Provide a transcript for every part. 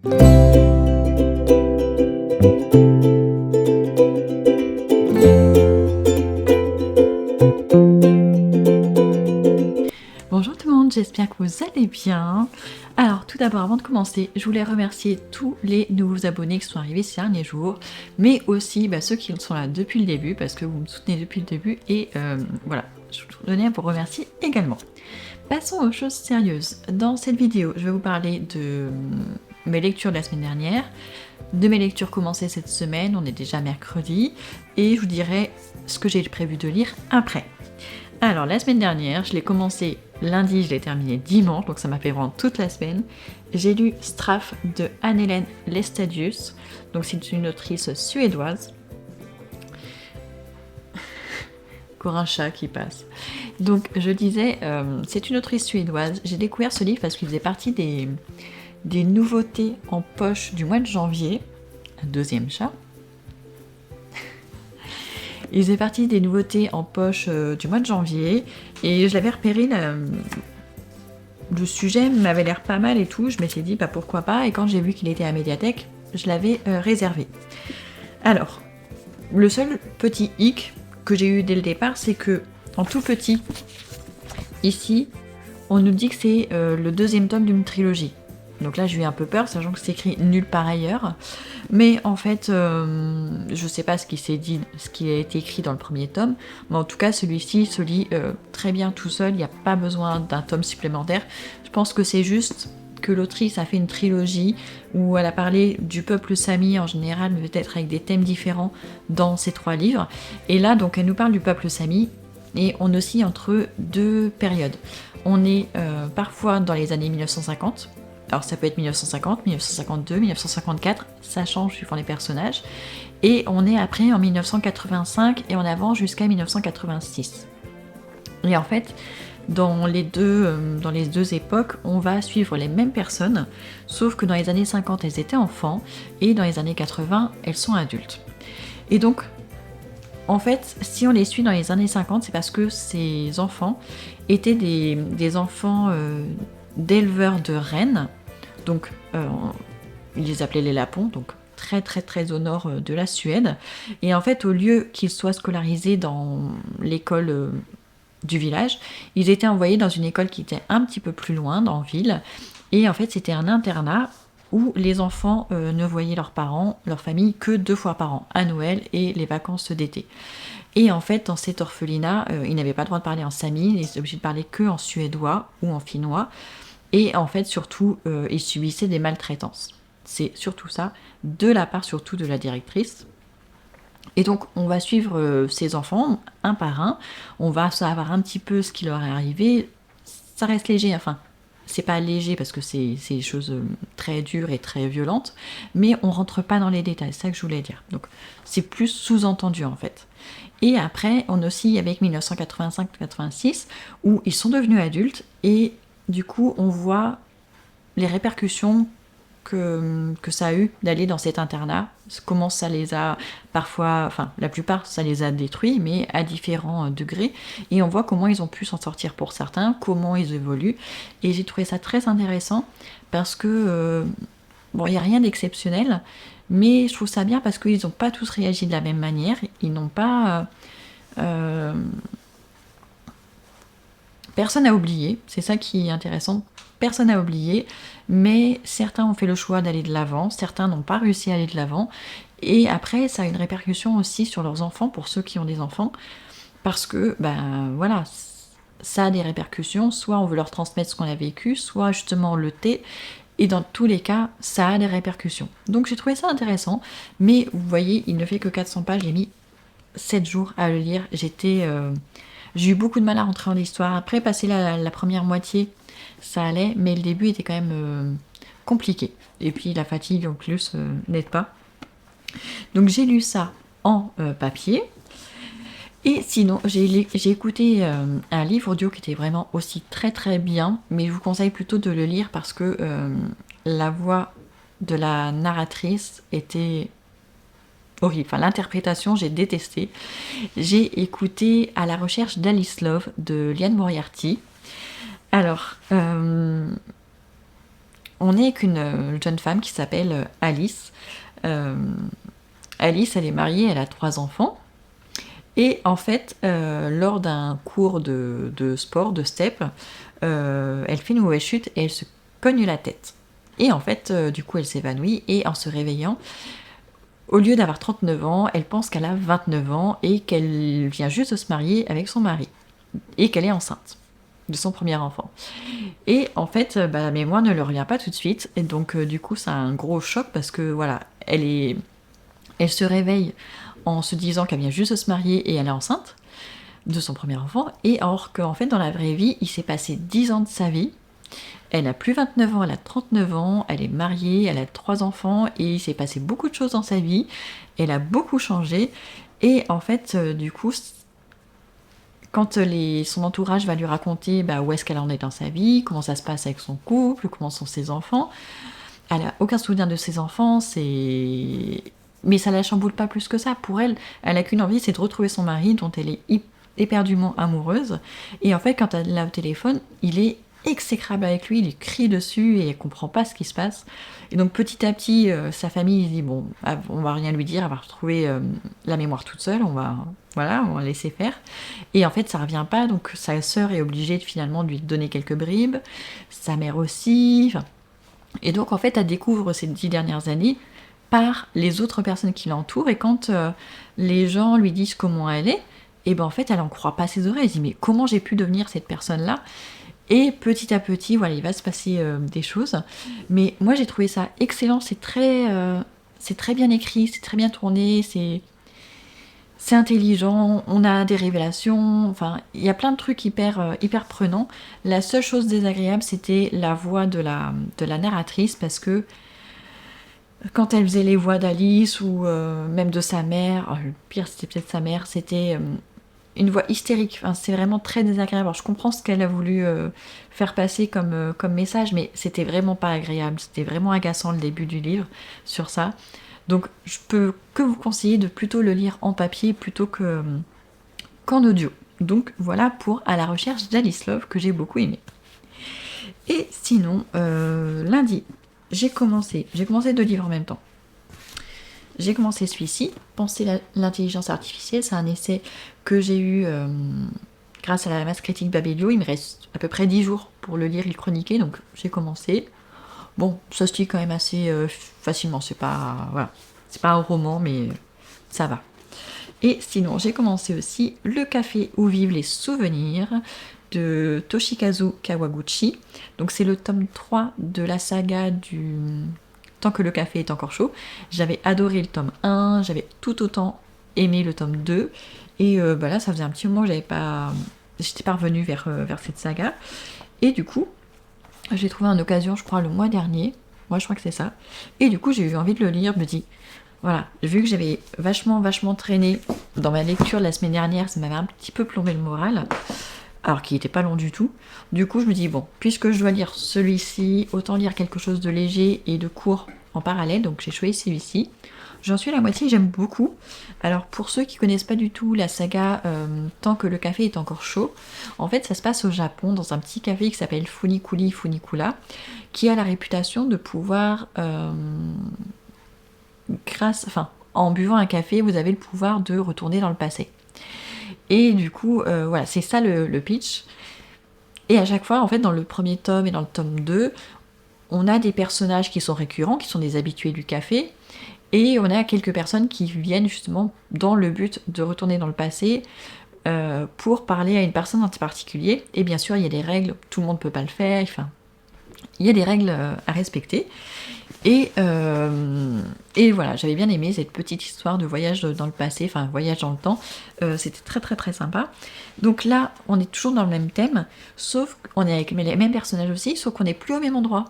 Bonjour tout le monde, j'espère que vous allez bien. Alors tout d'abord, avant de commencer, je voulais remercier tous les nouveaux abonnés qui sont arrivés ces derniers jours, mais aussi ceux qui sont là depuis le début, parce que vous me soutenez depuis le début, et voilà, je tenais à vous remercier également. Passons aux choses sérieuses. Dans cette vidéo, je vais vous parler de mes lectures de la semaine dernière, de mes lectures commencées cette semaine, on est déjà mercredi, et je vous dirai ce que j'ai prévu de lire après. Alors la semaine dernière, je l'ai commencé lundi, je l'ai terminé dimanche, donc ça m'a fait vraiment toute la semaine. J'ai lu Straff de Anne-Hélène Lestadius, donc c'est une autrice suédoise. Encore un chat qui passe. Donc je disais, c'est une autrice suédoise. J'ai découvert ce livre parce qu'il faisait partie des nouveautés en poche du mois de janvier. Un deuxième chat. Il faisait partie des nouveautés en poche du mois de janvier et je l'avais repéré, le sujet m'avait l'air pas mal et tout, je m'étais dit pourquoi pas, et quand j'ai vu qu'il était à la médiathèque, je l'avais réservé. Alors, le seul petit hic que j'ai eu dès le départ, c'est que en tout petit, ici, on nous dit que c'est le deuxième tome d'une trilogie. Donc là j'ai eu un peu peur, sachant que c'est écrit nulle part ailleurs. Mais en fait, je sais pas ce qui s'est dit, ce qui a été écrit dans le premier tome, mais en tout cas celui-ci se lit très bien tout seul, il n'y a pas besoin d'un tome supplémentaire. Je pense que c'est juste que l'autrice a fait une trilogie où elle a parlé du peuple sami en général, mais peut-être avec des thèmes différents dans ces 3 livres. Et là donc elle nous parle du peuple sami, et on oscille entre 2 périodes. On est parfois dans les années 1950, alors ça peut être 1950, 1952, 1954, ça change suivant les personnages. Et on est après en 1985 et en avant jusqu'à 1986. Et en fait, dans les deux époques, on va suivre les mêmes personnes, sauf que dans les années 50, elles étaient enfants, et dans les années 80, elles sont adultes. Et donc, en fait, si on les suit dans les années 50, c'est parce que ces enfants étaient des enfants d'éleveurs de rennes, donc ils les appelaient les lapons, donc très très très au nord de la Suède. Et en fait, au lieu qu'ils soient scolarisés dans l'école du village, ils étaient envoyés dans une école qui était un petit peu plus loin, dans la ville. Et en fait, c'était un internat où les enfants ne voyaient leurs parents, leur famille, que 2 fois par an, à Noël et les vacances d'été. Et en fait, dans cet orphelinat, ils n'avaient pas le droit de parler en sami, ils étaient obligés de parler que en suédois ou en finnois. Et en fait, surtout, ils subissaient des maltraitances. C'est surtout ça, de la part surtout de la directrice. Et donc, on va suivre ces enfants, un par un. On va savoir un petit peu ce qui leur est arrivé. Ça reste léger, enfin, c'est pas léger parce que c'est des choses très dures et très violentes, mais on rentre pas dans les détails, c'est ça que je voulais dire. Donc, c'est plus sous-entendu en fait. Et après, on oscille avec 1985-86, où ils sont devenus adultes, et du coup, on voit les répercussions que ça a eu d'aller dans cet internat, comment ça les a parfois, enfin la plupart ça les a détruits, mais à différents degrés, et on voit comment ils ont pu s'en sortir pour certains, comment ils évoluent, et j'ai trouvé ça très intéressant, parce que, bon, il n'y a rien d'exceptionnel, mais je trouve ça bien parce qu'ils n'ont pas tous réagi de la même manière, ils n'ont pas... personne n'a oublié, c'est ça qui est intéressant, personne n'a oublié, mais certains ont fait le choix d'aller de l'avant, certains n'ont pas réussi à aller de l'avant, et après ça a une répercussion aussi sur leurs enfants, pour ceux qui ont des enfants, parce que, voilà, ça a des répercussions, soit on veut leur transmettre ce qu'on a vécu, soit justement on le tait, et dans tous les cas, ça a des répercussions. Donc j'ai trouvé ça intéressant, mais vous voyez, il ne fait que 400 pages, j'ai mis 7 jours à le lire, j'ai eu beaucoup de mal à rentrer en histoire. Après, passer la première moitié, ça allait, mais le début était quand même compliqué. Et puis la fatigue en plus n'aide pas. Donc j'ai lu ça en papier. Et sinon, j'ai écouté un livre audio qui était vraiment aussi très très bien, mais je vous conseille plutôt de le lire parce que la voix de la narratrice était horrible. Enfin, l'interprétation, j'ai détesté. J'ai écouté À la recherche d'Alice Love de Liane Moriarty. Alors, on est avec une jeune femme qui s'appelle Alice. Euh, Alice, elle est mariée, elle a 3 enfants. Et en fait, lors d'un cours de sport, de step, elle fait une mauvaise chute et elle se cogne la tête. Et en fait, du coup, elle s'évanouit et en se réveillant, au lieu d'avoir 39 ans, elle pense qu'elle a 29 ans et qu'elle vient juste de se marier avec son mari et qu'elle est enceinte de son premier enfant. Et en fait, la mémoire ne leur revient pas tout de suite et donc du coup, c'est un gros choc parce que voilà, elle se réveille en se disant qu'elle vient juste de se marier et elle est enceinte de son premier enfant, et alors qu'en fait dans la vraie vie il s'est passé 10 ans de sa vie. Elle a plus 29 ans, elle a 39 ans, elle est mariée, elle a 3 enfants et il s'est passé beaucoup de choses dans sa vie, elle a beaucoup changé et en fait du coup quand son entourage va lui raconter où est-ce qu'elle en est dans sa vie, comment ça se passe avec son couple, comment sont ses enfants, elle a aucun souvenir de ses enfants, mais ça la chamboule pas plus que ça. Pour elle, elle a qu'une envie, c'est de retrouver son mari dont elle est éperdument amoureuse. Et en fait, quand elle l'a au téléphone, il est exécrable avec lui, il lui crie dessus et elle comprend pas ce qui se passe. Et donc petit à petit, sa famille dit bon, on va rien lui dire, elle va retrouver la mémoire toute seule, on va laisser faire. Et en fait, ça revient pas, donc sa sœur est obligée finalement de lui donner quelques bribes, sa mère aussi. Et donc en fait, elle découvre ces 10 dernières années par les autres personnes qui l'entourent, et quand les gens lui disent comment elle est, et ben en fait elle en croit pas ses oreilles, elle dit mais comment j'ai pu devenir cette personne-là. Et petit à petit, voilà, il va se passer des choses. Mais moi j'ai trouvé ça excellent, c'est très bien écrit, c'est très bien tourné, c'est intelligent, on a des révélations, enfin il y a plein de trucs hyper prenants. La seule chose désagréable, c'était la voix de la narratrice, parce que quand elle faisait les voix d'Alice ou même de sa mère, le pire c'était peut-être sa mère, c'était une voix hystérique. Enfin, c'est vraiment très désagréable. Alors, je comprends ce qu'elle a voulu faire passer comme message, mais c'était vraiment pas agréable. C'était vraiment agaçant le début du livre sur ça. Donc je peux que vous conseiller de plutôt le lire en papier plutôt qu'en audio. Donc voilà pour À la recherche d'Alice Love, que j'ai beaucoup aimé. Et sinon, lundi, j'ai commencé 2 livres en même temps. J'ai commencé celui-ci, Penser l'intelligence artificielle. C'est un essai que j'ai eu grâce à la masse critique Babelio. Il me reste à peu près 10 jours pour le lire et le chroniquer, donc j'ai commencé. Bon, ça se lit quand même assez facilement, c'est pas un roman, mais ça va. Et sinon, j'ai commencé aussi Le café où vivent les souvenirs de Toshikazu Kawaguchi. Donc c'est le tome 3 de la saga du Tant que le café est encore chaud. J'avais adoré le tome 1, j'avais tout autant aimé le tome 2, et là ça faisait un petit moment que j'étais pas revenue vers cette saga, et du coup j'ai trouvé une occasion, je crois le mois dernier, moi je crois que c'est ça, et du coup j'ai eu envie de le lire. Je me dis voilà, vu que j'avais vachement traîné dans ma lecture la semaine dernière, ça m'avait un petit peu plombé le moral, alors qu'il n'était pas long du tout. Du coup, je me dis, bon, puisque je dois lire celui-ci, autant lire quelque chose de léger et de court en parallèle, donc j'ai choisi celui-ci. J'en suis à la moitié, j'aime beaucoup. Alors, pour ceux qui connaissent pas du tout la saga Tant que le café est encore chaud, en fait, ça se passe au Japon, dans un petit café qui s'appelle Funikuli Funikula, qui a la réputation de pouvoir, en buvant un café, vous avez le pouvoir de retourner dans le passé. Et du coup, voilà, c'est ça le pitch. Et à chaque fois, en fait, dans le premier tome et dans le tome 2, on a des personnages qui sont récurrents, qui sont des habitués du café, et on a quelques personnes qui viennent justement dans le but de retourner dans le passé pour parler à une personne en particulier. Et bien sûr, il y a des règles, tout le monde ne peut pas le faire, enfin, il y a des règles à respecter. Et voilà, j'avais bien aimé cette petite histoire de voyage dans le passé, enfin voyage dans le temps, c'était très sympa. Donc là, on est toujours dans le même thème, sauf qu'on est avec les mêmes personnages aussi, sauf qu'on n'est plus au même endroit.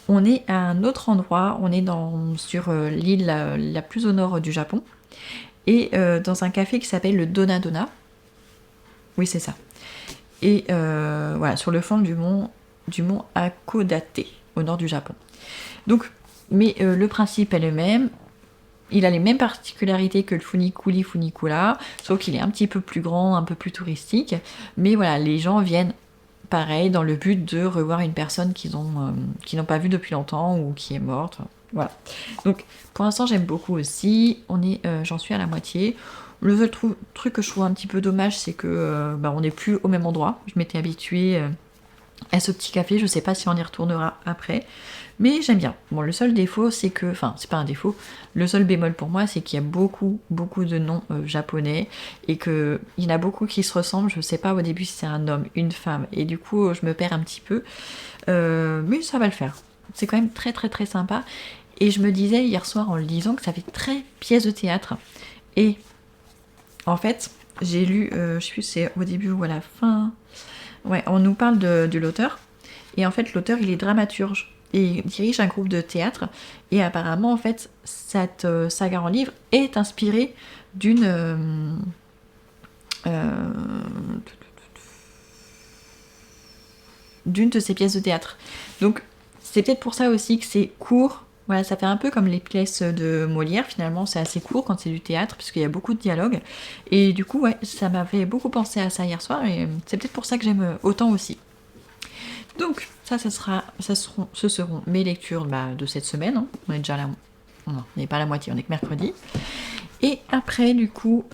On est à un autre endroit, on est sur l'île la plus au nord du Japon, et dans un café qui s'appelle le Donadona. Oui, c'est ça. Et voilà, sur le flanc du mont Hakodate, au nord du Japon. Donc, mais le principe est le même. Il a les mêmes particularités que le Funikuli Funikula, sauf qu'il est un petit peu plus grand, un peu plus touristique. Mais voilà, les gens viennent pareil, dans le but de revoir une personne qu'ils n'ont pas vue depuis longtemps ou qui est morte. Voilà. Donc pour l'instant j'aime beaucoup aussi. J'en suis à la moitié. Le seul truc que je trouve un petit peu dommage, c'est que on n'est plus au même endroit. Je m'étais habituée à ce petit café. Je sais pas si on y retournera après. Mais j'aime bien. Bon, le seul défaut, c'est que... Enfin, c'est pas un défaut. Le seul bémol pour moi, c'est qu'il y a beaucoup, beaucoup de noms japonais et qu'il y en a beaucoup qui se ressemblent. Je sais pas au début si c'est un homme, une femme. Et du coup, je me perds un petit peu. Mais ça va le faire. C'est quand même très, très, très sympa. Et je me disais hier soir en le lisant que ça fait très pièce de théâtre. Et en fait, j'ai lu... je sais plus si c'est au début ou à la fin... Ouais, on nous parle de l'auteur. Et en fait, l'auteur, il est dramaturge. Et il dirige un groupe de théâtre. Et apparemment, en fait, cette saga en livre est inspirée d'une de ses pièces de théâtre. Donc, c'est peut-être pour ça aussi que c'est court. Voilà, ça fait un peu comme les pièces de Molière, finalement, c'est assez court quand c'est du théâtre, puisqu'il y a beaucoup de dialogues. Et du coup, ouais, ça m'a fait beaucoup penser à ça hier soir, et c'est peut-être pour ça que j'aime autant aussi. Donc, ce seront mes lectures de cette semaine. Hein. On est déjà là. Non, on n'est pas à la moitié, on est que mercredi. Et après, du coup,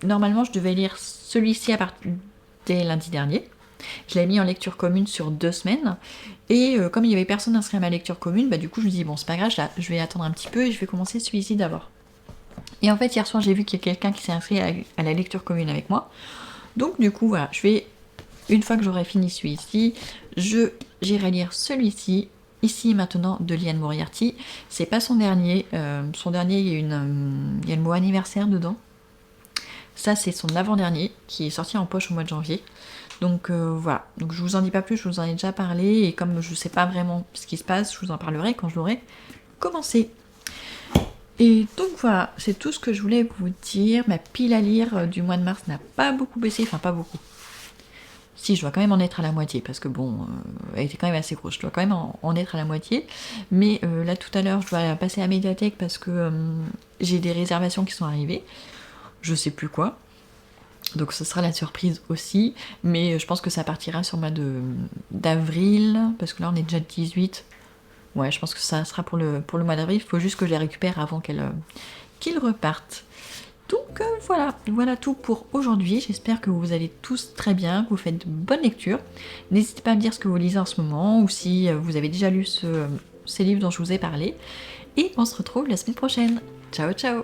normalement, je devais lire celui-ci dès lundi dernier. Je l'ai mis en lecture commune sur 2 semaines. Et comme il n'y avait personne inscrit à ma lecture commune, du coup, je me dis, bon, c'est pas grave, je vais attendre un petit peu et je vais commencer celui-ci d'abord. Et en fait, hier soir, j'ai vu qu'il y a quelqu'un qui s'est inscrit à la lecture commune avec moi. Donc, du coup, voilà, une fois que j'aurai fini celui-ci, j'irai lire celui-ci, ici et maintenant, de Liane Moriarty. C'est pas son dernier. Son dernier, il y a le mot anniversaire dedans. Ça, c'est son avant-dernier, qui est sorti en poche au mois de janvier. Donc voilà, donc je vous en dis pas plus, je vous en ai déjà parlé, et comme je sais pas vraiment ce qui se passe, je vous en parlerai quand je l'aurai commencé. Et donc voilà, c'est tout ce que je voulais vous dire. Ma pile à lire du mois de mars n'a pas beaucoup baissé, enfin pas beaucoup. Si, je dois quand même en être à la moitié, parce que bon, elle était quand même assez grosse, je dois quand même en être à la moitié. Mais là tout à l'heure, je dois passer à la médiathèque parce que j'ai des réservations qui sont arrivées. Je sais plus quoi. Donc ce sera la surprise aussi, mais je pense que ça partira sur le mois d'avril, parce que là on est déjà le 18. Ouais, je pense que ça sera pour le mois d'avril, il faut juste que je les récupère avant qu'ils repartent. Donc voilà tout pour aujourd'hui. J'espère que vous allez tous très bien, que vous faites de bonnes lectures. N'hésitez pas à me dire ce que vous lisez en ce moment, ou si vous avez déjà lu ces livres dont je vous ai parlé. Et on se retrouve la semaine prochaine. Ciao ciao!